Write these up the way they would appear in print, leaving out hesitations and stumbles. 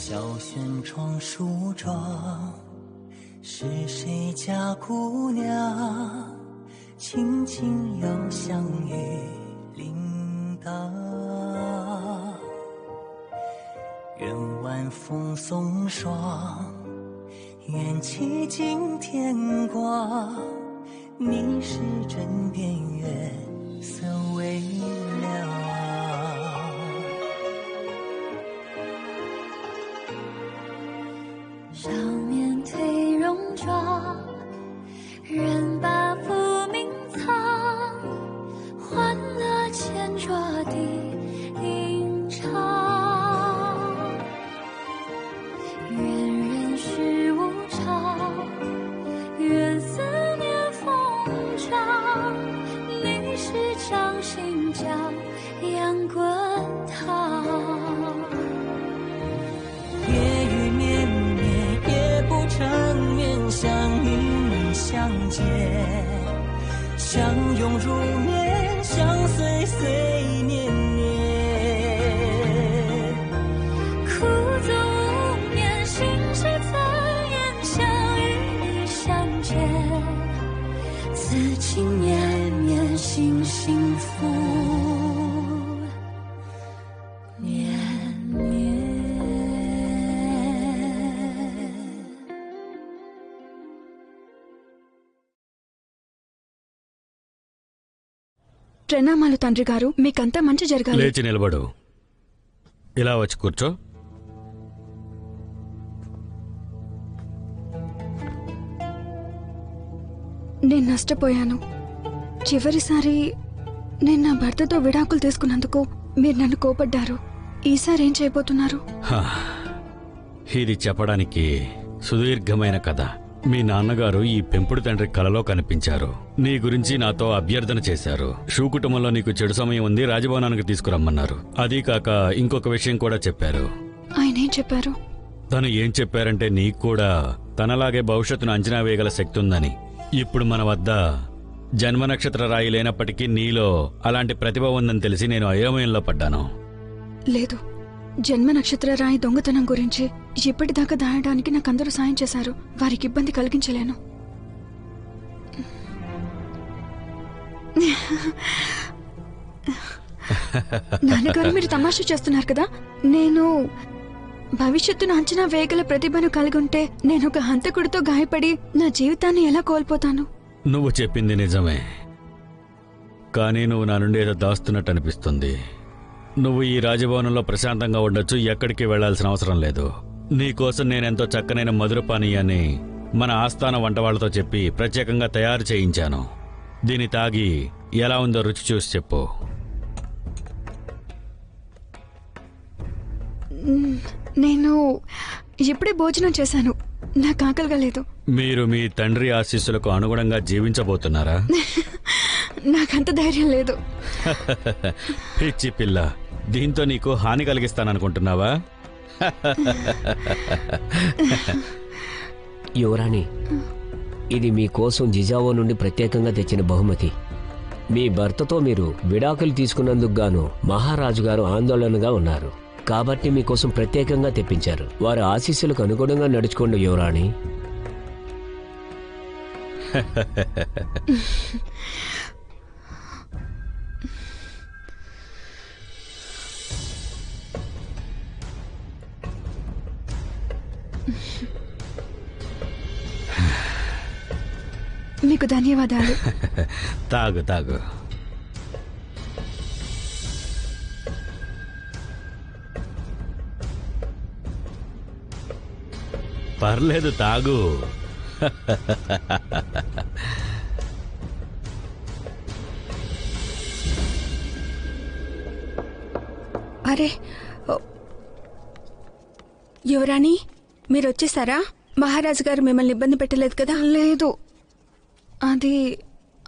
小轩窗梳妆，是谁家姑娘轻轻又香于铃铛？愿晚风送霜，愿期尽天光，你是枕边月色微凉。少年褪戎装，人把浮名藏，欢乐前桌的吟唱。愿人世无常，愿思念风涨，历史掌心将阳滚烫。成面相遇相见，相拥如眠，相随随年年。苦纵无眠，心事怎言？相遇相见，此情绵绵，心幸福绵绵。ప్రణామాలు తండ్రి గారు, మీకంతా మంచి జరగాలి. లేచి నిలబడు. ఇలా వచ్చి కూర్చో. నేను నష్టపోయాను. చివరిసారి నేను నా భర్తతో విడాకులు తీసుకున్నందుకు మీరు నన్ను కోపడ్డారు. ఈసారి ఏం చేయబోతున్నారు? ఇది చెప్పడానికి సుదీర్ఘమైన కథ. మీ నాన్నగారు ఈ పెంపుడు తండ్రి కలలో కనిపించారు. నీ గురించి నాతో అభ్యర్థన చేశారు. షూ కుటుంబంలో నీకు చెడు సమయం ఉంది, రాజభవనానికి తీసుకురమ్మన్నారు. అదీ కాక ఇంకొక విషయం కూడా చెప్పారు. ఆయన ఏం చెప్పారు? తను ఏం చెప్పారంటే నీకు కూడా తనలాగే భవిష్యత్తును అంచనా వేయగల శక్తి ఉందని. ఇప్పుడు మన వద్ద జన్మ నక్షత్ర రాయి లేనప్పటికీ నీలో అలాంటి ప్రతిభ ఉందని తెలిసి నేను అయోమయంలో పడ్డాను. లేదు, జన్మ నక్షత్ర రాయి దొంగతనం గురించి ఇప్పటిదాకా దాయడానికి నాకందరూ సాయం చేశారు. వారికి ఇబ్బంది కలిగించలేను. నాన్నగారు, మీరు తమాషా చేస్తున్నారు కదా. నేను భవిష్యత్తును అంచనా వేయగల ప్రతిభను కలిగి ఉంటే నేను ఒక హంతకుడితో గాయపడి నా జీవితాన్ని ఎలా కోల్పోతాను? నువ్వు చెప్పింది నిజమే, కానీ నువ్వు నా నుండి ఏదో దాస్తున్నట్టు అనిపిస్తుంది. నువ్వు ఈ రాజభవనంలో ప్రశాంతంగా ఉండొచ్చు, ఎక్కడికి వెళ్లాల్సిన అవసరం లేదు. నీకోసం నేనెంతో చక్కనైన మధుర పానీయాన్ని మన ఆస్థాన వంటవాళ్లతో చెప్పి ప్రత్యేకంగా తయారు చేయించాను. దీన్ని తాగి ఎలా ఉందో రుచి చూసి చెప్పు. నేను ఇప్పుడే భోజనం చేశాను. నాకు ఆకలిగా లేదు. మీరు మీ తండ్రి ఆశీస్సులకు అనుగుణంగా జీవించబోతున్నారా? నాకంత ధైర్యం లేదు. పిచ్చి పిల్ల, దీంతో నీకు హాని కలిగిస్తాననుకుంటున్నావా? యువరాణి, ఇది మీకోసం జిజావో నుండి ప్రత్యేకంగా తెచ్చిన బహుమతి. మీ భర్తతో మీరు విడాకులు తీసుకున్నందుకు గాను మహారాజు గారు ఆందోళనగా ఉన్నారు కాబట్టి మీకోసం ప్రత్యేకంగా తెప్పించారు. వారి ఆశీస్సులకు అనుగుణంగా నడుచుకోండి యువరాణి. మీకు ధన్యవాదాలు. తాగు తాగు. పర్లేదు, తాగు. అరే యువరాణి, మీరు వచ్చేసారా? మహారాజు గారు మిమ్మల్ని ఇబ్బంది పెట్టలేదు కదా? లేదు, అది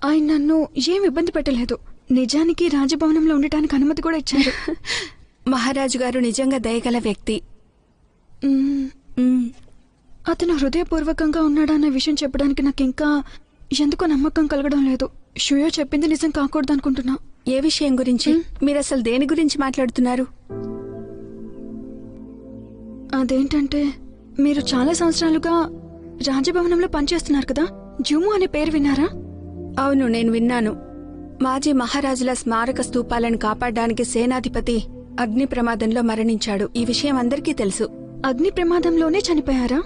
ఆయన నన్ను ఏం ఇబ్బంది పెట్టలేదు. నిజానికి రాజభవనంలో ఉండటానికి అనుమతి కూడా ఇచ్చారు. మహారాజు గారు నిజంగా దయగల వ్యక్తి. అతను హృదయపూర్వకంగా ఉన్నాడన్న విషయం చెప్పడానికి నాకు ఇంకా ఎందుకో నమ్మకం కలగడం లేదు. షుయో చెప్పింది నిజం కాకూడదు అనుకుంటున్నా. ఏ విషయం గురించి? మీరు అసలు దేని గురించి మాట్లాడుతున్నారు? అదేంటంటే మీరు చాలా సంవత్సరాలుగా రాజభవనంలో పనిచేస్తున్నారు కదా, జుము అనే పేరు విన్నారా? అవును, నేను విన్నాను. మాజీ మహారాజుల స్మారక స్తూపాలను కాపాడడానికి సేనాధిపతి అగ్ని ప్రమాదంలో మరణించాడు. ఈ విషయం అందరికీ తెలుసు. అగ్ని ప్రమాదంలోనే చనిపోయారా?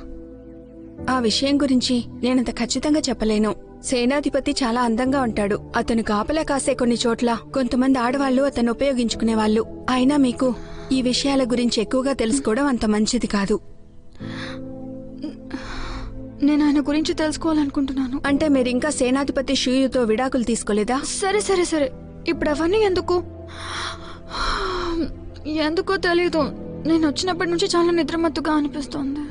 ఆ విషయం గురించి నేనంత ఖచ్చితంగా చెప్పలేను. సేనాధిపతి చాలా అందంగా ఉంటాడు. అతను కాపలా కాసే కొన్ని చోట్ల కొంతమంది ఆడవాళ్లు అతను ఉపయోగించుకునేవాళ్లు. అయినా మీకు ఈ విషయాల గురించి ఎక్కువగా తెలుసుకోవడం అంత మంచిది కాదు. నేను ఆయన గురించి తెలుసుకోవాలనుకుంటున్నాను. అంటే మీరు ఇంకా సేనాధిపతి షూయుతో విడాకులు తీసుకోలేదా? సరే సరే సరే, ఇప్పుడు అవన్నీ ఎందుకో తెలీదు. నేను వచ్చినప్పటి నుంచి చాలా నిద్రమత్తుగా అనిపిస్తోంది.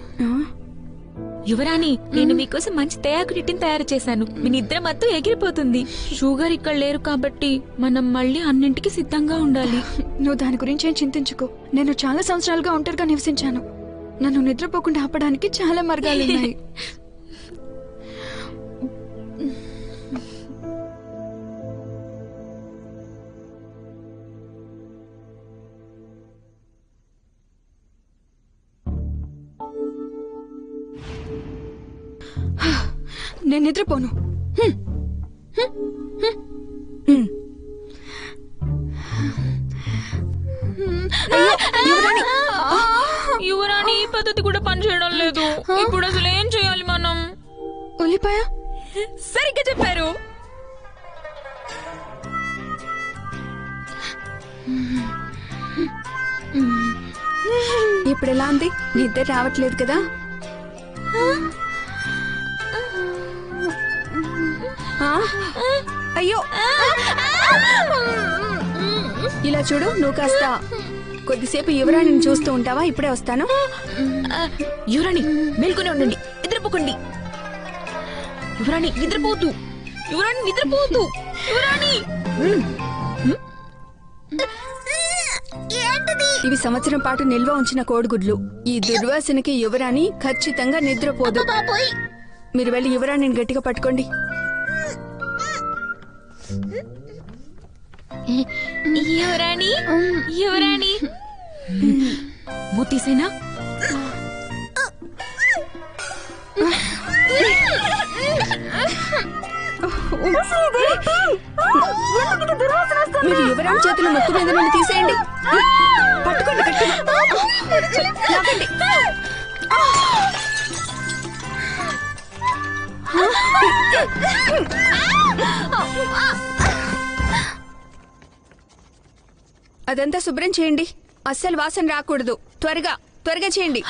యువరాణి, నేను మీకోసం మంచి తేయాకు టిటిన్ తయారు చేశాను. మీ నిద్ర మత్తు ఎగిరిపోతుంది. షుగర్ ఇక్కడ లేరు కాబట్టి మనం మళ్ళీ అన్నింటికి సిద్ధంగా ఉండాలి. నువ్వు దాని గురించి ఏం చింతించుకో. నేను చాలా సంవత్సరాలుగా ఒంటరిగా నివసించాను. నన్ను నిద్రపోకుండా ఆపడానికి చాలా మార్గాలున్నాయి. నేను నిద్రపోను. యువరాణి, ఈ పద్ధతి కూడా పనిచేయడం లేదు. ఇప్పుడు అసలు ఏం చేయాలి మనం? ఉల్లిపాయ సరిగ్గా చెప్పారు. ఇప్పుడు ఎలా ఉంది? నిద్ర రావట్లేదు కదా? అయ్యో, ఇలా చూడు, నువ్వు కాస్త కొద్దిసేపు యువరాణిని చూస్తూ ఉంటావా? ఇప్పుడే వస్తాను. యువరాణి, మేల్కొని ఉండండి, నిద్రపోకండి. యువరాణి నిద్రపోతూ, యువరాణి నిద్రపోతూ, యువరాణి. ఇవి సంవత్సరం పాటు నిల్వ ఉంచిన కోడిగుడ్లు. ఈ దుర్వాసనకి యువరాణి ఖచ్చితంగా నిద్రపోదు. మీరు వెళ్ళి యువరాణిని గట్టిగా పట్టుకోండి. యువరాణి, యువరాణి, మూతీసేనా? మీరు యువరాణి చేతుల ముక్కు మీద నుండి తీసేయండి. పట్టుకోండి గట్టిగా. లాగండి. అదంతా శుభ్రం చేయండి. అస్సలు వాసన రాకూడదు. త్వరగా త్వరగా చేయండి.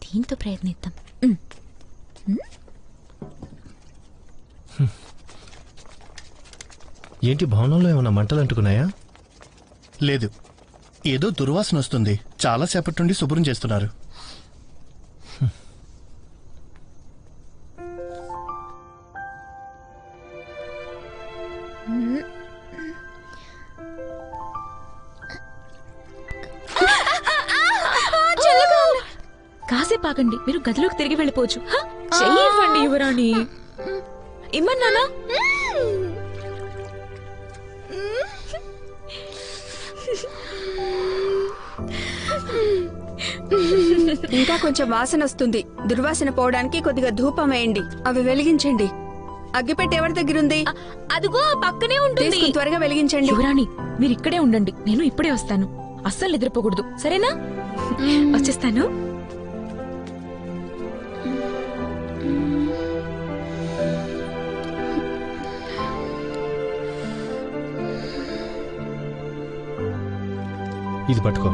దీంతో ప్రయత్నిద్దాం. ఏంటి, భవనంలో ఏమైనా మంటలు అంటుకున్నాయా? లేదు, ఏదో దుర్వాసన వస్తుంది. చాలా సేపటి నుండి శుభ్రం చేస్తున్నారు. కాసేపు ఆగండి, మీరు గదిలోకి తిరిగి వెళ్ళిపోవచ్చు. చెయ్యి ఇవ్వండి యువరాణి. ఇమ్మన్నానా? ఇంకా కొంచెం వాసన వస్తుంది. దుర్వాసన పోవడానికి కొద్దిగా ధూపం వేయండి. అవి వెలిగించండి. అగ్గిపెట్టి ఎవరి దగ్గర ఉంది? అదిగో పక్కనే ఉంటుంది. తీసుకుని త్వరగా వెలిగించండి. యువరాణి, మీరు ఇక్కడే ఉండండి, నేను ఇప్పుడే వస్తాను. అస్సలు నిద్రపోకూడదు, సరేనా? వచ్చేస్తాను. ఇది పట్టుకో.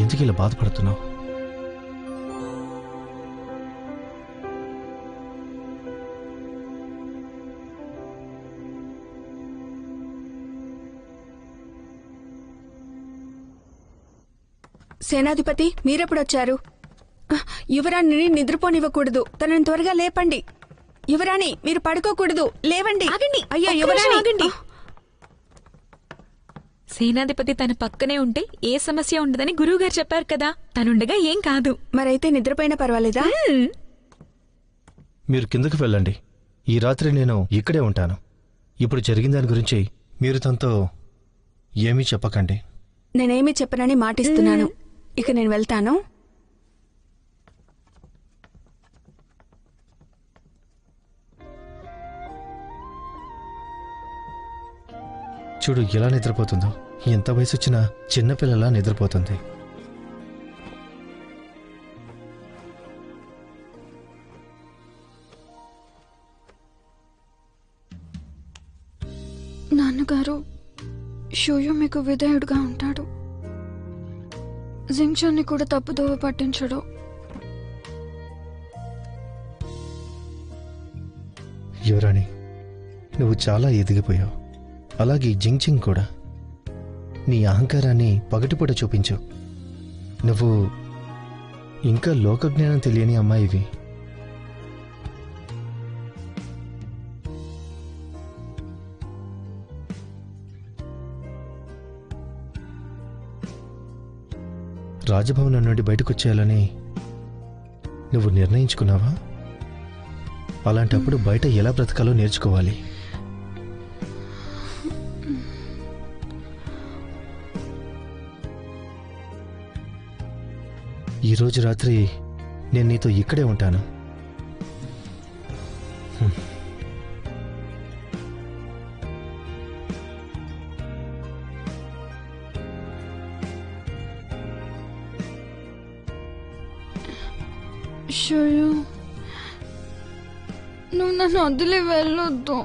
ఎందుకు ఇలా బాధపడుతున్నావు? సేనాధిపతి, మీరెప్పుడొచ్చారు? యువరాణిని నిద్రపోనివ్వకూడదు. తనని త్వరగా లేపండి. యువరాణి, మీరు పడుకోకూడదు. లేవండి. ఆగండి. అయ్యో ఒక్క యువరాణి, నిమిషం ఆగండి. సేనాధిపతి తన పక్కనే ఉంటే ఏ సమస్య ఉండదని గురువుగారు చెప్పారు కదా. తనుండగా ఏం కాదు. మరైతే నిద్రపోయినా పర్వాలేదా? మీరు కిందకు వెళ్ళండి. ఈ రాత్రి నేను ఇక్కడే ఉంటాను. ఇప్పుడు జరిగిన దాని గురించి మీరు తనతో ఏమీ చెప్పకండి. నేనేమీ చెప్పనని మాటిస్తున్నాను. ఇక నేను వెళ్తాను. చూడు ఎలా నిద్రపోతుందో. ఎంత వయసు వచ్చినా చిన్నపిల్లలా నిద్రపోతుంది. నాన్నగారు, షోయో మీకు విధేయుడుగా ఉంటాడు. జింగ్చాన్ని కూడా తప్పుదోవ పట్టించడు. యువరాణి, నువ్వు చాలా ఎదిగిపోయావు. అలాగే జింగ్చింగ్ కూడా. నీ అహంకారాన్ని పగటిపూట చూపించు. నువ్వు ఇంకా లోకజ్ఞానం తెలియని అమ్మాయివి. రాజభవనం నుండి బయటకొచ్చేయాలని నువ్వు నిర్ణయించుకున్నావా? అలాంటప్పుడు బయట ఎలా బ్రతకాలో నేర్చుకోవాలి. ఈరోజు రాత్రి నేను నీతో ఇక్కడే ఉంటాను. షోయో, నువ్వు నన్ను వదిలి వెళ్ళొద్దు.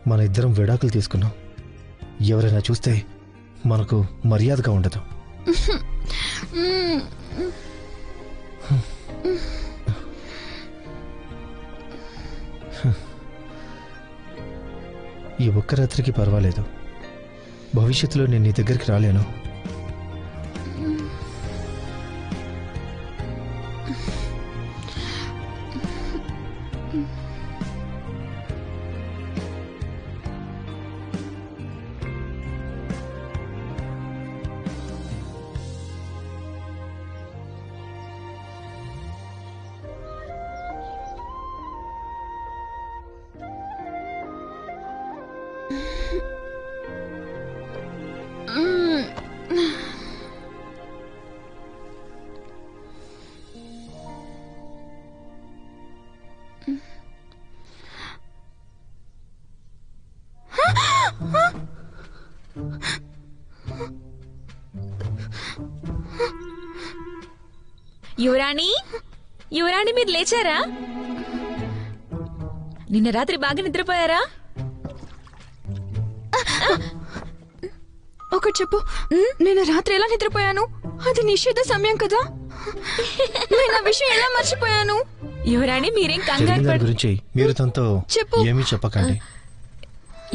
మన ఇద్దరం విడాకులు తీసుకున్నాం. ఎవరైనా చూస్తే మనకు మర్యాదగా ఉండదు. ఈ ఒక్క రాత్రికి పర్వాలేదు. భవిష్యత్తులో నేను నీ దగ్గరికి రాలేను. యువరాణి, యువరాణి, మీరు లేచారా? నిన్న రాత్రి బాగా నిద్రపోయారా? ఒకటి చెప్పు, నేను రాత్రి ఎలా నిద్రపోయాను? అది నిషేధ సమయం కదా. నేను ఆ విషయం ఎలా మర్చిపోయాను? యువరాణి, మీరేం కంగారు జరిగిన దాని పడ గురించి మీరు తనతో చెప్పు. ఏమీ చెప్పకండి.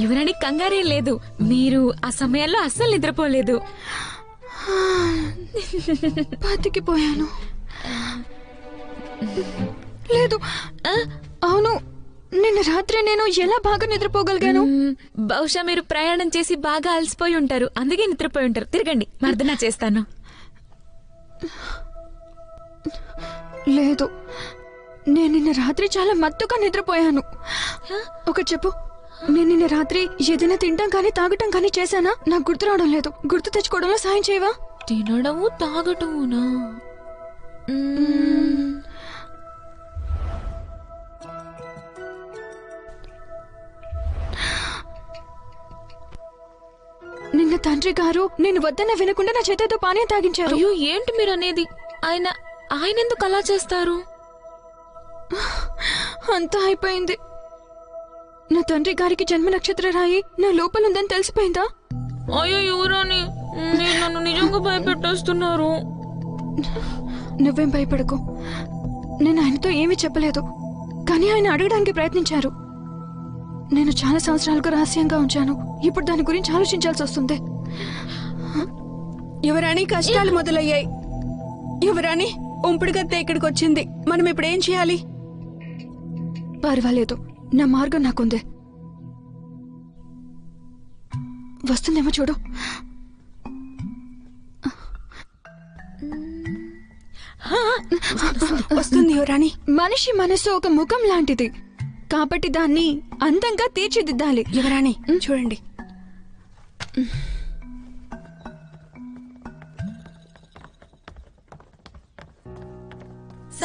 యువరాణి, కంగారేం లేదు. మీరు ఆ సమయాల్లో అస్సలు నిద్రపోలేదు. బతికిపోయాను. లేదు, అవును, నిన్న రాత్రి నేను ఎలా బాగా నిద్రపోగలిగాను? బహుశా మీరు ప్రయాణం చేసి బాగా అలసిపోయి ఉంటారు, అందుకే నిద్రపోయి ఉంటారు. తిరగండి, మర్దన చేస్తాను. లేదు, నేను నిన్న రాత్రి చాలా మత్తుగా నిద్రపోయాను. ఒక చెప్పు, నేను నిన్న రాత్రి ఏదైనా తినడం కానీ తాగటం కానీ చేశానా? నాకు గుర్తు రావడం లేదు. గుర్తు తెచ్చుకోవడంలో సాయం చేయవా? తినడము తాగటమునా? నిన్న తండ్రి గారు నేను వద్దన్న వినకుండా నా చేతితో పానీయం తాగించారు. అయ్యో, ఏంటి మీరు అనేది? ఆయన ఎందుకు అలా చేస్తారు? అంతా అయిపోయింది. నా తండ్రి గారికి జన్మ నక్షత్ర రాయి నా లోపల ఉందని తెలిసిపోయిందా? అయ్యో యువరాణి, మీరు నన్ను నిజంగా భయపెట్టేస్తున్నారు. నువ్వేం భయపడకు. నేను ఆయనతో ఏమీ చెప్పలేదు, కానీ ఆయన అడగడానికి ప్రయత్నించారు. నేను చాలా సంవత్సరాలుగా రహస్యంగా ఉంచాను. ఇప్పుడు దాని గురించి ఆలోచించాల్సి వస్తుంది. యువరాణి, కష్టాలు మొదలయ్యాయి. యువరాణి, ఉంపుడుగత్తె ఇక్కడికి వచ్చింది. మనం ఇప్పుడు ఏం చేయాలి? పర్వాలేదు, నా మార్గం నాకుంది. వస్తుందేమో చూడు. వస్తుంది యువరాణి. మనిషి మనసు ఒక ముఖం లాంటిది, కాబట్టి దాన్ని అందంగా తీర్చిదిద్దాలి. యువరాణి చూడండి.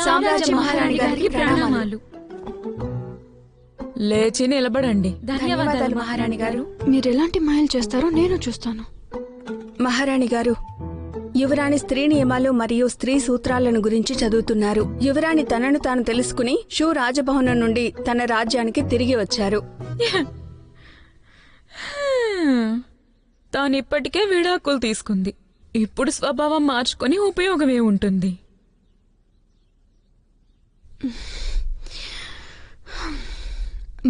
సామ్రాజ్య మహారాణి గారికి ప్రణామాలు. లేచి నిలబడండి. ధన్యవాదాలు మహారాణి గారు. మీరు ఎలాంటి మాయలు చేస్తారో నేను చూస్తాను. మహారాణి గారు, యువరాణి స్త్రీ నియమాలు మరియు స్త్రీ సూత్రాలను గురించి చదువుతున్నారు. యువరాణి తనను తాను తెలుసుకుని షూ రాజభవనం నుండి తన రాజ్యానికి తిరిగి వచ్చారు. తానిప్పటికే విడాకులు తీసుకుంది. ఇప్పుడు స్వభావం మార్చుకొని ఉపయోగమే ఉంటుంది.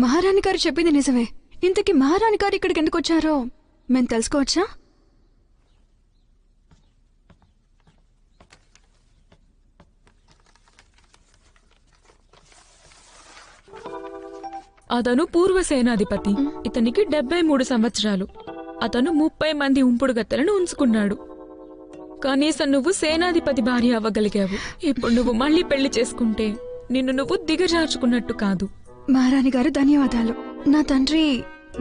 మహారాణి గారు చెప్పింది నిజమే. ఇంతకీ మహారాణి గారు ఇక్కడికి ఎందుకు వచ్చారో మేము తెలుసుకోవచ్చా? అతను పూర్వ సేనాధిపతి. ఇతనికి 73 సంవత్సరాలు. అతను 30 మంది ఉంపుడుగత్తెలను ఉంచుకున్నాడు. కనీసం నువ్వు సేనాధిపతి భార్య అవ్వగలిగావు. ఇప్పుడు నువ్వు మళ్ళీ పెళ్లి చేసుకుంటే నిన్ను నువ్వు దిగజార్చుకున్నట్టు కాదు. మహారాణి గారు ధన్యవాదాలు. నా తండ్రి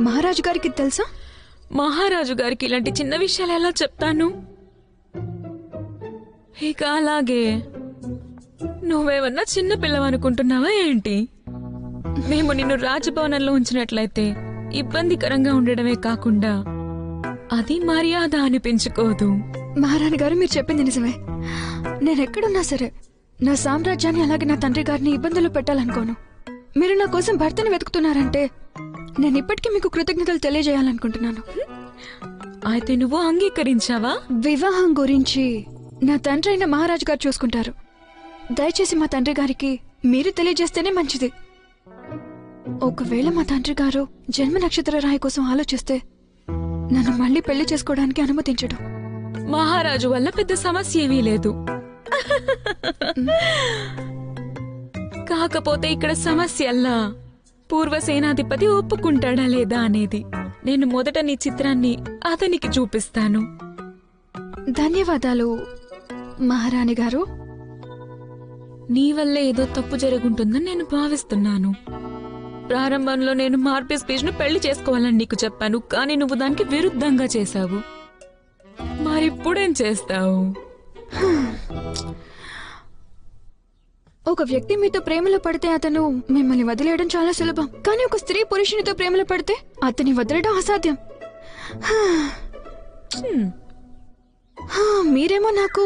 మహారాజు గారికి తెలుసా? మహారాజు గారికి ఇలాంటి చిన్న విషయాలు ఎలా చెప్తాను? ఇక అలాగే నువ్వేమన్నా చిన్న పిల్లవనుకుంటున్నావా ఏంటి? మేము నిన్ను రాజభవనంలో ఉంచినట్లయితే ఇబ్బందికరంగా ఉండడమే కాకుండా అది మర్యాద అనిపించుకోదు. మహారాణి గారు, మీరు చెప్పింది నిజమే. నేనెక్కడున్నా సరే నా సామ్రాజ్యాన్ని అలాగే నా తండ్రి గారిని ఇబ్బందులు పెట్టాలనుకోను. మీరు నా కోసం భర్తని వెతుకుతున్నారంటే నేను ఇప్పటికీ మీకు కృతజ్ఞతలు తెలియజేయాలనుకుంటున్నాను. అయితే నువ్వు అంగీకరించావా? వివాహం గురించి నా తండ్రి అయిన మహారాజు గారు చూసుకుంటారు. దయచేసి మా తండ్రి గారికి మీరు తెలియజేస్తేనే మంచిది. ఒకవేళ మా తండ్రి గారు జన్మ నక్షత్ర రాయి కోసం ఆలోచిస్తే నన్ను మళ్ళీ పెళ్లి చేసుకోవడానికి అనుమతించడు. మహారాజు వల్ల పెద్ద సమస్య ఏమీ లేదు. కాకపోతే ఇక్కడ సమస్యల్లా పూర్వ సేనాధిపతి ఒప్పుకుంటాడా లేదా అనేది. నేను మొదట నీ చిత్రాన్ని అతనికి చూపిస్తాను. ధన్యవాదాలు మహారాణి గారు. నీ వల్లే ఏదో తప్పు జరుగుంటుందని నేను భావిస్తున్నాను. ప్రారంభంలో నేను మార్పే స్పీచ్ ను పెళ్లి చేసుకోవాలని నీకు చెప్పాను, కానీ నువ్వు దానికి విరుద్ధంగా చేశావు. మరిప్పుడేం చేస్తావు? ఒక వ్యక్తి మీతో ప్రేమలో పడితే అతను మిమ్మల్ని వదిలేయడం చాలా సులభం, కానీ ఒక స్త్రీ పురుషునితో ప్రేమలో పడితే అతని వదిలేయడం అసాధ్యం. మీరేమో నాకు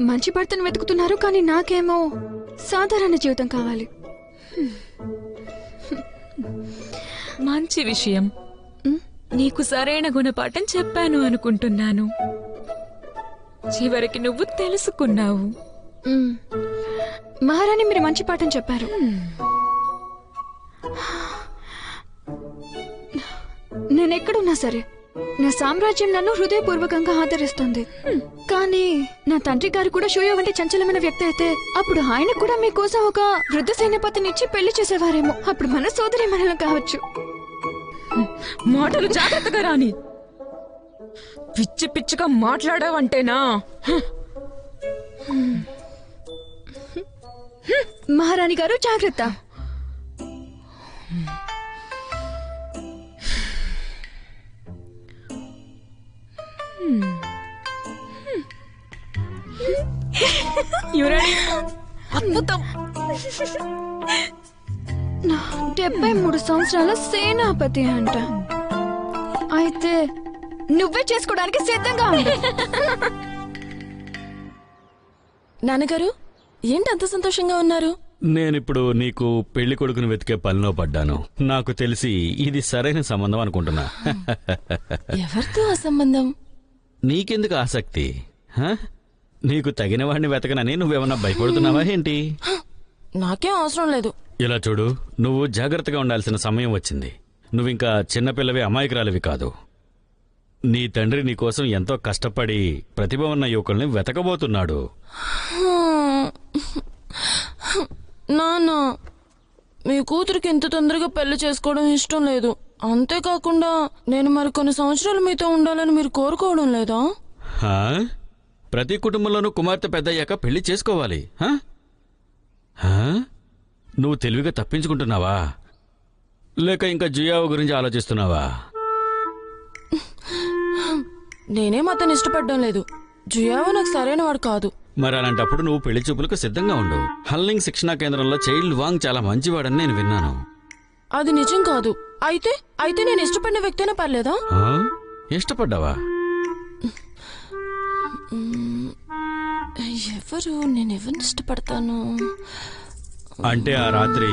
మంచి భర్తను వెతుకుతున్నారు, కానీ నాకేమో సాధారణ జీవితం కావాలి. మంచి విషయం. నీకు సరైన గుణపాఠం చెప్పాను అనుకుంటున్నాను. చివరికి నువ్వు తెలుసుకున్నావు. మహారాణి, మీరు మంచి పాఠం చెప్పారు. నేనెక్కడున్నా సరే నా సామ్రాజ్యం నన్ను హృదయపూర్వకంగా ఆదరిస్తుంది. కానీ నా తండ్రి గారు కూడా షోయో వంటి చంచలమైన వ్యక్తి అయితే అప్పుడు ఆయన కూడా మీకోసం ఒక వృద్ధ సైన్యపతినిచ్చి పెళ్లి చేసేవారేమో. అప్పుడు మన సోదరి మనలో కావచ్చు. మాటలు జాగ్రత్తగా రాని. పిచ్చి పిచ్చిగా మాట్లాడావంటేనా? మహారాణి గారు జాగ్రత్త. అద్భుతం. 73 సంవత్సరాల సేనాపతి అంట. అయితే నువ్వే చేసుకోవడానికి సిద్ధంగా ఉంది. నాన్నగారు, ఏంటి అంత సంతోషంగా ఉన్నారు? నేనిప్పుడు నీకు పెళ్లి కొడుకుని వెతికే పనిలో పడ్డాను. నాకు తెలిసి ఇది సరైన సంబంధం అనుకుంటున్నా. ఎవరితో ఆ సంబంధం? నీకెందుకు ఆసక్తి? నీకు తగిన వాడిని వెతకనని నువ్వేమన్నా భయపడుతున్నావా ఏంటి? నాకేం అవసరం లేదు. ఇలా చూడు, నువ్వు జాగ్రత్తగా ఉండాల్సిన సమయం వచ్చింది. నువ్వింకా చిన్నపిల్లవి, అమాయకురాలివి కాదు. నీ తండ్రి నీకోసం ఎంతో కష్టపడి ప్రతిభ ఉన్న యువకుల్ని వెతకబోతున్నాడు. నాన్న, మీ కూతురికి ఇంత తొందరగా పెళ్లి చేసుకోవడం ఇష్టం లేదు. అంతేకాకుండా నేను మరికొన్ని సంవత్సరాలు మీతో ఉండాలని మీరు కోరుకోవడం లేదా? ప్రతి కుటుంబంలోనూ కుమార్తె పెద్దయ్యాక పెళ్లి చేసుకోవాలి. నువ్వు తెలివిగా తప్పించుకుంటున్నావా, లేక ఇంకా జియావు గురించి ఆలోచిస్తున్నావా? నేనేం అతను ఇష్టపడడం లేదు. జియావో నాకు సరైన వాడు కాదు. మరి అలాంటప్పుడు నువ్వు పెళ్లి చూపులకు సిద్ధంగా ఉండు. హల్లింగ్ శిక్షణా కేంద్రంలో చైల్డ్ వాంగ్ చాలా మంచివాడని నేను విన్నాను. అది నిజం కాదు. అయితే నేను ఇష్టపడిన వ్యక్తినే పర్లేదా? ఇష్టపడ్డావా? నేనెవరిని ఇష్టపడతాను? అంటే ఆ రాత్రి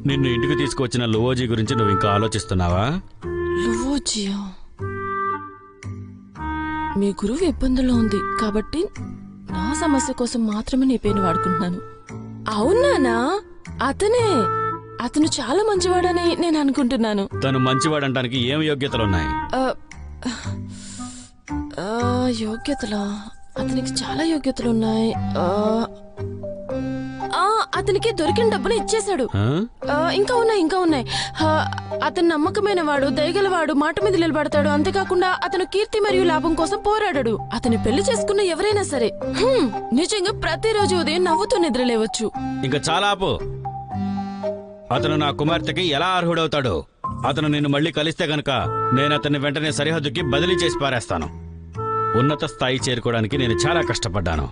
నిన్ను ఇంటికి తీసుకువచ్చిన లువోజీ గురించి నువ్వు ఇంకా ఆలోచిస్తున్నావా? లువోజియా? మీ గురువు ఇబ్బందుల్లో ఉంది కాబట్టి నా సమస్య కోసం మాత్రమే నీ పేరుని వాడుకుంటున్నాను. అవునానా? అతను చాలా మంచివాడని నేను అనుకుంటున్నాను. తను మంచివాడంటానికి ఏం యోగ్యతలున్నాయి? యోగ్యతలా? అతనికి చాలా యోగ్యతలున్నాయి. అతనికి దొరికిన డబ్బును ఇచ్చేశాడు. ఇంకా ఉన్నాయి. అతను నమ్మకమైన వాడు, దయగలవాడు, మాట మీద నిలబడతాడు. అంతేకాకుండా అతను కీర్తి మరియు లాభం కోసం పోరాడాడు. అతని పెళ్లి చేసుకున్న ఎవరైనా సరే నిజంగా ప్రతిరోజు ఉదయం నవ్వుతూ నిద్రలేవచ్చు. ఇంకా చాలా ఆపు. అతను నా కుమార్తెకి ఎలా అర్హుడవుతాడు? అతను నిన్ను మళ్ళీ కలిస్తే గనక నేను అతన్ని వెంటనే సరిహద్దుకి బదిలీ చేసి పారేస్తాను. ఉన్నత స్థాయి చేరుకోవడానికి నేను చాలా కష్టపడ్డాను.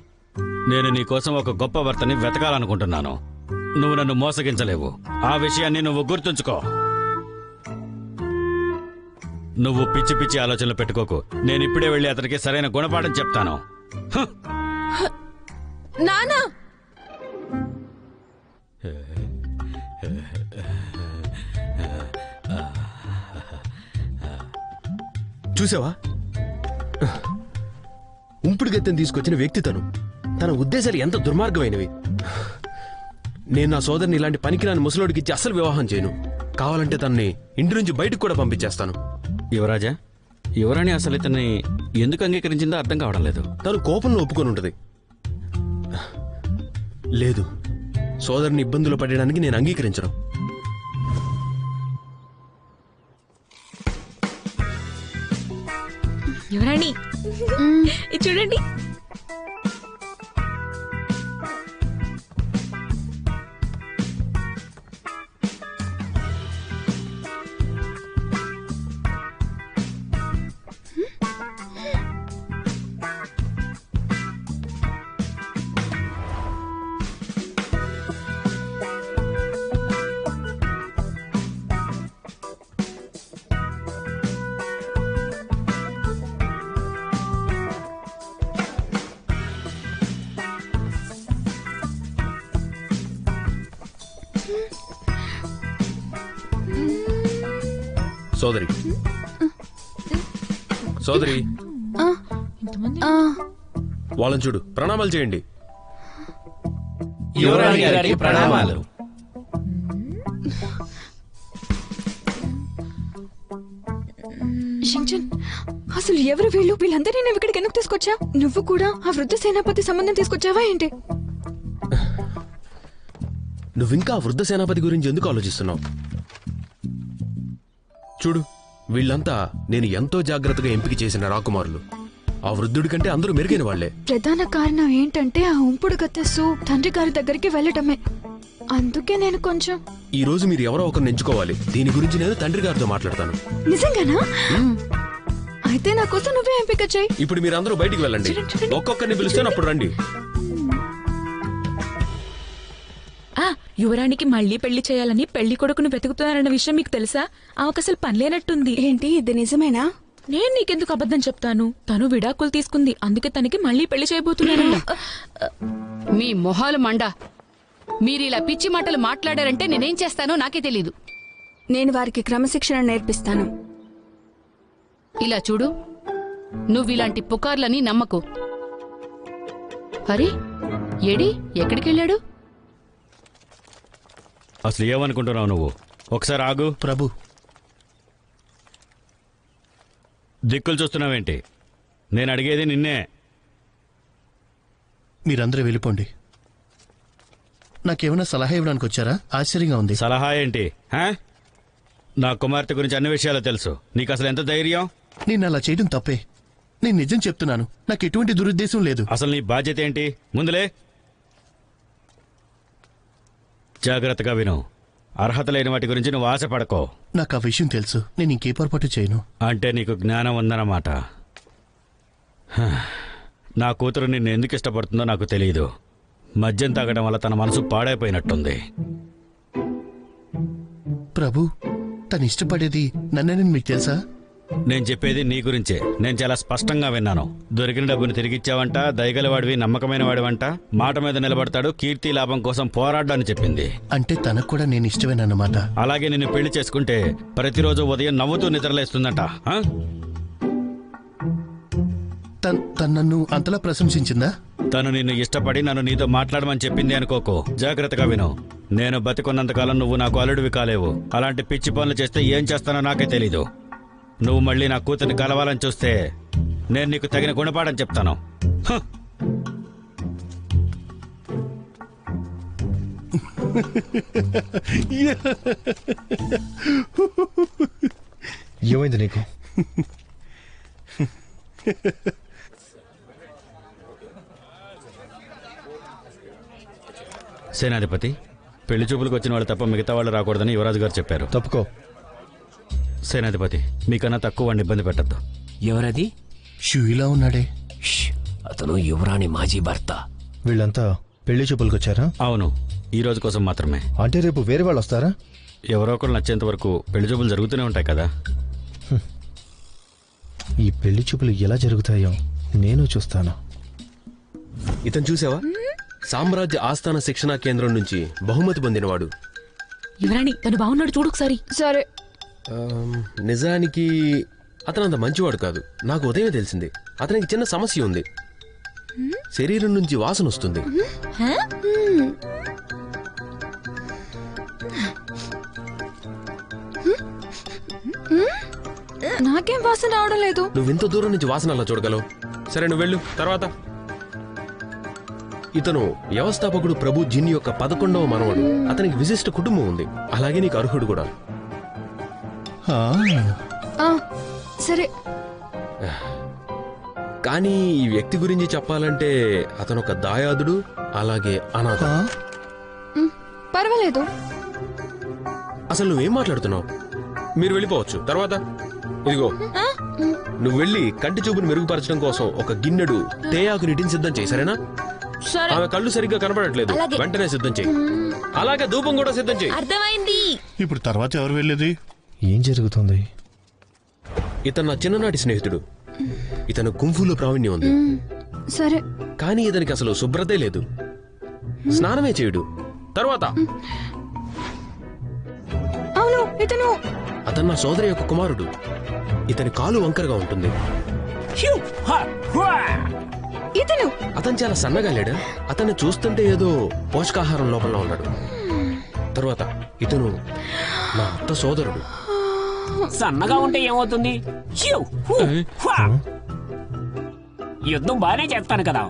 నేను నీకోసం ఒక గొప్ప భర్తని వెతకాలనుకుంటున్నాను. నువ్వు నన్ను మోసగించలేవు. ఆ విషయాన్ని నువ్వు గుర్తుంచుకో. నువ్వు పిచ్చి పిచ్చి ఆలోచనలు పెట్టుకోకు. నేను ఇప్పుడే వెళ్ళి అతనికి సరైన గుణపాఠం చెప్తాను. నానా, చూసావా? ఉంపుడు గత్తెను తీసుకొచ్చిన వ్యక్తి తన ఉద్దేశాలు ఎంత దుర్మార్గమైనవి. నేను నా సోదరిని ఇలాంటి పనికిరాని ముసలోడికి ఇచ్చి అసలు వివాహం చేయను. కావాలంటే తనని ఇంటి నుంచి బయటకు కూడా పంపించేస్తాను. యువరాజా, యువరాణి అసలు ఇతన్ని ఎందుకు అంగీకరించిందో అర్థం కావడం లేదు. తను కోపంలో ఒప్పుకొని ఉంటది. లేదు, సోదరిని ఇబ్బందులు పడడానికి నేను అంగీకరించను. యువరాణి, చూడండి. సోదరి వాళ్ళని చూడు, ప్రణామాలు చేయండి. యువరాణి గారికి ప్రణామాలు. అసలు ఎవరు వీళ్ళు? వీళ్ళందరినీ నువ్వు ఇక్కడికి ఎందుకు తీసుకొచ్చా? నువ్వు కూడా ఆ వృద్ధ సేనాపతి సంబంధం తీసుకొచ్చావా ఏంటి? నువ్వింకా ఆ వృద్ధ సేనాపతి గురించి ఎందుకు ఆలోచిస్తున్నావు? చూడు, వీళ్ళంతా నేను ఎంతో జాగ్రత్తగా ఎంపిక చేసిన రాకుమారులు. ఆ వృద్ధుడి కంటే అందరూ మెరుగైన వాళ్లే. ప్రధాన కారణం ఏంటంటే ఆ ఉంపుడు గత్తెస్సు తండ్రి గారి దగ్గరికి వెళ్ళటమే. అందుకే నేను కొంచెం. ఈ రోజు మీరు ఎవరో ఒకరిని ఎంచుకోవాలి. దీని గురించి నేను తండ్రి గారితో మాట్లాడతాను. నిజంగానా? అయితే నా కోసం నువ్వే ఎంపిక చేయి. ఇప్పుడు మీరందరూ బయటికి వెళ్ళండి. ఒక్కొక్కరిని పిలిస్తే అప్పుడు రండి. యువరానికి మళ్లీ పెళ్లి చేయాలని పెళ్లి కొడుకును వెతుకుతున్నారన్న విషయం మీకు తెలుసా? ఆమెకు అసలు పనిలేనట్టుంది. ఏంటి, ఇది నిజమేనా? నేను నీకెందుకు అబద్ధం చెప్తాను? తను విడాకులు తీసుకుంది, అందుకే తనకి మళ్లీ పెళ్లి చేయబోతున్నాను. మీ మొహాలు మండ. మీరిలా పిచ్చి మాటలు మాట్లాడారంటే నేనేం చేస్తానో నాకే తెలీదు. నేను వారికి క్రమశిక్షణ నేర్పిస్తాను. ఇలా చూడు, నువ్విలాంటి పుకార్లని నమ్మకు. అరే ఏడి, ఎక్కడికెళ్ళాడు? అసలు ఏమనుకుంటున్నావు నువ్వు? ఒకసారి ఆగు. ప్రభు, దిక్కులు చూస్తున్నావేంటి? నేను అడిగేది నిన్నే. మీరందరూ వెళ్ళిపోండి. నాకేమైనా సలహా ఇవ్వడానికి వచ్చారా? ఆశ్చర్యంగా ఉంది. సలహా ఏంటి? నా కుమార్తె గురించి అన్ని విషయాలు తెలుసు. నీకు అసలు ఎంత ధైర్యం? నేను అలా చేయడం తప్పే. నేను నిజం చెప్తున్నాను. నాకు ఎటువంటి దురుద్దేశం లేదు. అసలు నీ బాధ్యత ఏంటి? ముందులే జాగ్రత్తగా విను. అర్హత లేని వాటి గురించి నువ్వు ఆశపడకో. నాకు ఆ విషయం తెలుసు. నేను ఇంకే పొరపాటు చేయను. అంటే నీకు జ్ఞానం ఉందన్నమాట. నా కూతురు నిన్ను ఎందుకు ఇష్టపడుతుందో నాకు తెలియదు. మద్యం తాగడం వల్ల తన మనసు పాడైపోయినట్టుంది. ప్రభు, తను ఇష్టపడేది నన్నని మీకు తెలుసా? నేను చెప్పేది నీ గురించే. నేను చాలా స్పష్టంగా విన్నాను. దొరికిన డబ్బుని తిరిగిచ్చావంట, దయగలవాడివి, నమ్మకమైన వాడివంట, మాట మీద నిలబడతాడు, కీర్తి లాభం కోసం పోరాడ్డాన్ని చెప్పింది. అంటే తనకు కూడా నేను ఇష్టమేనన్నమాట. అలాగే నిన్ను పెళ్లి చేసుకుంటే ప్రతిరోజు ఉదయం నవ్వుతూ నిద్రలేస్తుందట. తను నన్ను అంతలా ప్రశంసించిందా? తను నిన్ను ఇష్టపడి నన్ను నీతో మాట్లాడమని చెప్పింది అనుకోకు. జాగ్రత్తగా విను. నేను బతికున్నంతకాలం నువ్వు నాకు అల్లుడివి కాలేవు. అలాంటి పిచ్చి పనులు చేస్తే ఏం చేస్తానో నాకే తెలీదు. నువ్వు మళ్ళీ నా కూతుర్ని కలవాలని చూస్తే నేను నీకు తగిన గుణపాఠం చెప్తాను. ఏమైంది నీకు? సేనాధిపతి, పెళ్లి చూపులకు వచ్చిన వాళ్ళు తప్ప మిగతా వాళ్ళు రాకూడదని యువరాజు గారు చెప్పారు. తప్పుకో. సేనాధిపతి, మీకన్నా తక్కువ వాడిని ఇబ్బంది పెట్టద్దు. ఎవరది? షూయిలా ఉన్నాడే. అతను యువరాణి మాజీ భర్త. వీళ్ళంతా పెళ్లి చూపులకు వచ్చారా? అవును, ఈ రోజు కోసం మాత్రమే. అంటే రేపు వేరే వాళ్ళు వస్తారా? ఎవరో ఒకరు నచ్చేంత వరకు పెళ్లి చూపులు జరుగుతూనే ఉంటాయి కదా. ఈ పెళ్లి చూపులు ఎలా జరుగుతాయో నేను చూస్తాను. ఇతను చూసావా? సామ్రాజ్య ఆస్థాన శిక్షణా కేంద్రం నుంచి బహుమతి పొందినవాడు. యువరాణి, తను బాగున్నాడు, చూడు ఒకసారి. సరే. నిజానికి అతను అంత మంచివాడు కాదు. నాకు ఉదయం తెలిసింది. అతనికి చిన్న సమస్య ఉంది. శరీరం నుంచి వాసన వస్తుంది. నాకేం వాసన రావడం లేదు. నువ్వు ఇంత దూరం నుంచి వాసన అలా చూడగలవు. సరే, నువ్వు వెళ్ళు. తర్వాత ఇతను వ్యవస్థాపకుడు ప్రభు జిన్ యొక్క 11వ మనవడు. అతనికి విశిష్ట కుటుంబం ఉంది. అలాగే నీకు అర్హుడు కూడా. సరే. కానీ ఈ వ్యక్తి గురించి చెప్పాలంటే అతను ఒక దాయాదుడు, అలాగే అనాథ. పర్వాలేదు. అసలు నువ్వేం మాట్లాడుతున్నావు? మీరు వెళ్ళిపోవచ్చు. తర్వాత ఇదిగో, నువ్వు వెళ్ళి కంటి చూపును మెరుగుపరచడం కోసం ఒక గిన్నెడు తేయాకు నీటిని సిద్ధం చేయి. సరేనా? ఆమె కళ్ళు సరిగ్గా కనబడట్లేదు. వెంటనే సిద్ధం చేయి. అలాగే ధూపం కూడా సిద్ధం చేయి. అర్థమైంది. ఇప్పుడు తర్వాత ఎవరు వెళ్ళేది? ఏం జరుగుతుంది? ఇతను నా చిన్ననాటి స్నేహితుడు. ఇతను కుంఫులో ప్రావీణ్యం ఉంది. సరే. కానీ ఇతనికి అసలు శుభ్రతే లేదు. స్నానమే చేయుడు. తర్వాత అవును, అతను నా సోదరి యొక్క కుమారుడు. ఇతని కాలు వంకరగా ఉంటుంది. అతను చాలా సన్నగా లేడా? అతన్ని చూస్తుంటే ఏదో పోషకాహారం లోపల ఉన్నాడు. తర్వాత ఇతను నా అత్త సోదరుడు. సన్నగా ఉంటే ఏమవుతుంది? యుద్ధం బానే చేస్తాను కదా.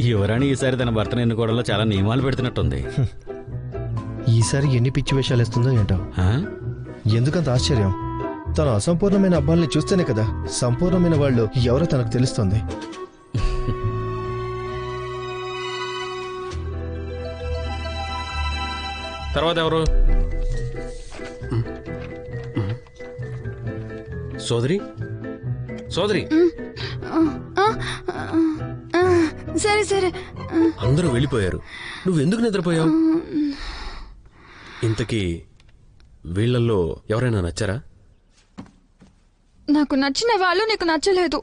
యువరాణి ఈసారి తన భర్తను ఎన్నుకోవడంలో చాలా నియమాలు పెడుతున్నట్టుంది. ఈసారి ఎన్ని పిచ్చి వేషాలు వేస్తుందో ఏంటో. ఎందుకంత ఆశ్చర్యం? తను అసంపూర్ణమైన అబ్బాయిల్ని చూస్తేనే కదా సంపూర్ణమైన వాళ్ళు ఎవరో తనకు తెలుస్తుంది. తర్వాత ఎవరు? సోదరి. సోదరి, సరే సరే. అందరూ వెళ్ళిపోయారు. నువ్వెందుకు నిద్రపోయావు? ఇంతకీ వీళ్ళల్లో ఎవరైనా నచ్చారా? నాకు నచ్చిన వాళ్ళు నీకు నచ్చలేదు.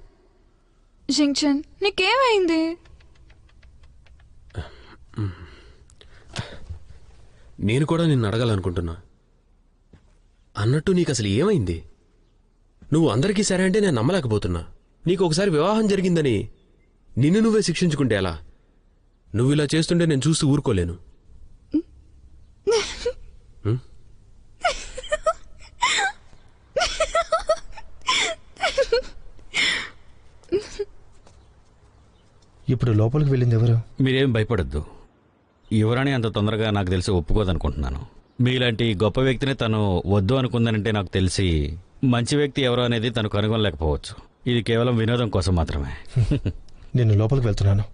జింగ్చన్, నీకేమైంది? నేను కూడా నిన్ను అడగాలనుకుంటున్నా. అన్నట్టు నీకు అసలు ఏమైంది? నువ్వు అందరికీ సరే అంటే నేను నమ్మలేకపోతున్నా. నీకు ఒకసారి వివాహం జరిగిందని నిన్ను నువ్వే శిక్షించుకుంటే ఎలా? నువ్వు ఇలా చేస్తుంటే నేను చూస్తూ ఊరుకోలేను. ఇప్పుడు లోపలికి వెళ్ళింది ఎవరు? మీరేం భయపడద్దు. యువరాణి అంత తొందరగా నాకు తెలిసి ఒప్పుకోదనుకుంటున్నాను. మీలాంటి గొప్ప వ్యక్తిని తను వద్దు అనుకుందనంటే నాకు తెలిసి మంచి వ్యక్తి ఎవరో అనేది తను కనుగొనలేకపోవచ్చు. ఇది కేవలం వినోదం కోసం మాత్రమే. నేను లోపలికి వెళ్తున్నాను.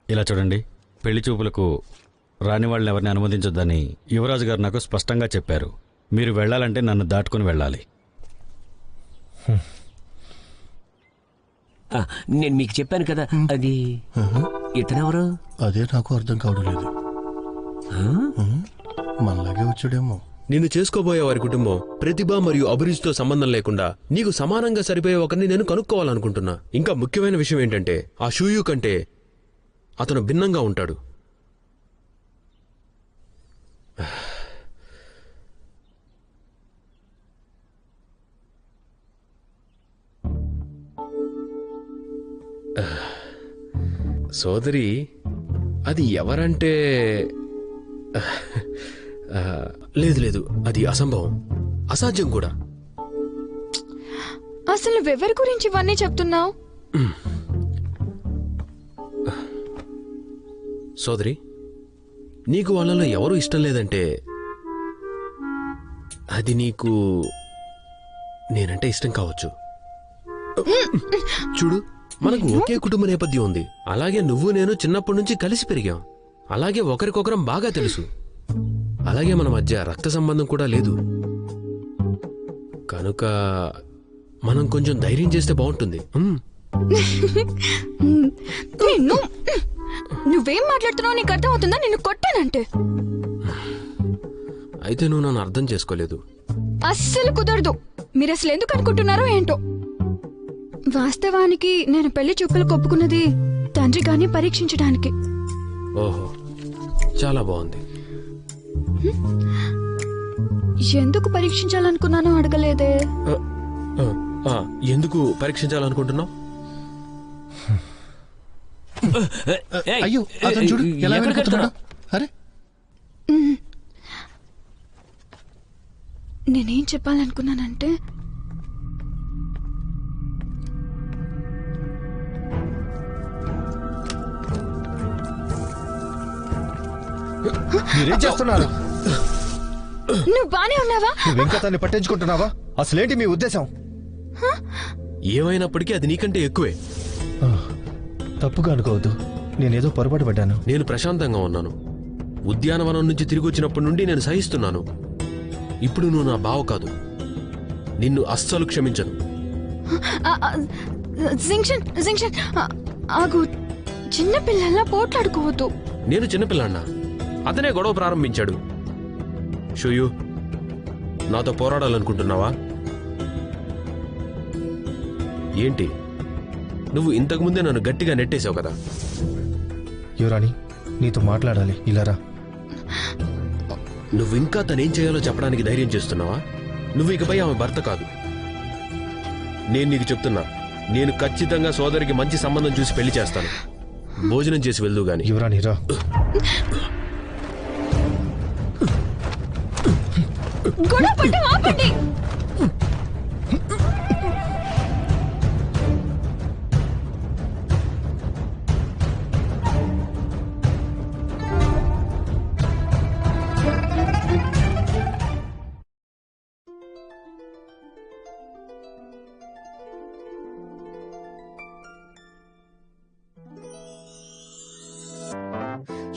ఇలా చూడండి, పెళ్లి చూపులకు రాని వాళ్ళని ఎవరిని అనుమతించొద్దని యువరాజు గారు నాకు స్పష్టంగా చెప్పారు. మీరు వెళ్ళాలంటే నన్ను దాటుకుని వెళ్ళాలి. నేను మీకు చెప్పాను కదా, అది ఇతనెవరు? అదే నాకు అర్థం కావడం లేదు. మనలాగే వచ్చాడేమో. నిన్ను చేసుకోబోయే వారి కుటుంబం ప్రతిభ మరియు అభిరుచితో సంబంధం లేకుండా నీకు సమానంగా సరిపోయే ఒకరిని నేను కనుక్కోవాలనుకుంటున్నా. ఇంకా ముఖ్యమైన విషయం ఏంటంటే ఆ షూయు కంటే అతను భిన్నంగా ఉంటాడు. సోదరి, అది ఎవరంటే లేదు లేదు, అది అసంభవం, అసాధ్యం కూడా. అసలు నువ్వెవరి గురించి ఇవన్నీ చెప్తున్నావు? సోదరి, నీకు వాళ్ళలో ఎవరు ఇష్టం లేదంటే అది నీకు నేనంటే ఇష్టం కావచ్చు. చూడు, మనకు ఒకే కుటుంబ నేపథ్యం ఉంది. అలాగే నువ్వు నేను చిన్నప్పటి నుంచి కలిసి పెరిగాం. అలాగే ఒకరికొకరం బాగా తెలుసు. అలాగే మన మధ్య రక్త సంబంధం కూడా లేదు. కనుక మనం కొంచెం ధైర్యం చేస్తే బాగుంటుంది. నువ్వేం మాట్లాడుతున్నావు నీకు అర్థం అవుతుందా? నిన్ను కొట్టానంటే. అయితే నువ్వు నన్ను అర్థం చేసుకోలేదు. అస్సలు కుదరదు. మీరు అసలు ఎందుకు అనుకుంటున్నారో ఏంటో. వాస్తవానికి నేను పెళ్లి చూపులకు ఒప్పుకున్నది తండ్రి గారిని పరీక్షించడానికి. ఓహో, చాలా బాగుంది. ఎందుకు పరీక్షించాలనుకున్నానో అడగలేదే. ఎందుకు పరీక్షించాలనుకుంటున్నావు? అయ్యో, అతను చూడు ఎలా వెనుకతున్నాడు. అరే, నేనేం చెప్పాలనుకున్నానంటే, మీరేం చేస్తున్నారు? నువ్వు బానే ఉన్నావా? నువ్వు తన్ని పట్టించుకుంటున్నావా? అసలేంటి మీ ఉద్దేశం? ఏమైనప్పటికీ అది నీకంటే ఎక్కువే. తప్పుగా అనుకోవద్దు, నేనేదో పొరపాటు పడ్డాను. నేను ప్రశాంతంగా ఉన్నాను. ఉద్యానవనం నుంచి తిరిగి వచ్చినప్పటి నుండి నేను సహిస్తున్నాను. ఇప్పుడు నువ్వు నా బావ కాదు. నిన్ను అస్సలు క్షమించను. ఆగు, చిన్నపిల్లల్లా పోట్లాడుకోవద్దు. నేను చిన్నపిల్లన్నా? అతనే గొడవ ప్రారంభించాడు. షూయు, నాతో పోరాడాలనుకుంటున్నావా? ఏంటి, నువ్వు ఇంతకుముందే నన్ను గట్టిగా నెట్టేశావు కదా. యువరాణి, నీతో మాట్లాడాలి, ఇలా రా. నువ్వు ఇంకా తనేం చేయాలో చెప్పడానికి ధైర్యం చేస్తున్నావా? నువ్వు ఇకపై ఆమె భర్త కాదు. నేను నీకు చెప్తున్నా, నేను ఖచ్చితంగా సోదరికి మంచి సంబంధం చూసి పెళ్లి చేస్తాను. భోజనం చేసి వెళ్దు గాని. యువరాణి రా. గొడవ పడ్డం ఆపండి.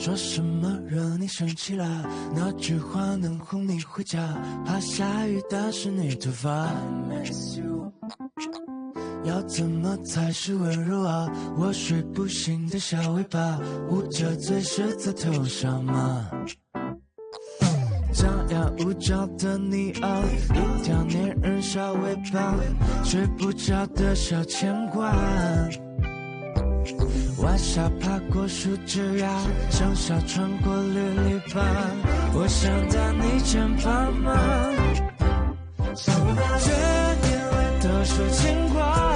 说什么惹你生气了？那句话能哄你回家？怕下雨打湿你头发。要怎么才是温柔啊？我睡不醒的小尾巴，捂着嘴舌在头上吗？张牙舞爪的你啊，一条粘人小尾巴，睡不着的小牵挂。晚霞爬过树枝桠，盛夏穿过绿篱笆，我想到你肩膀吗？这夜里的说牵挂。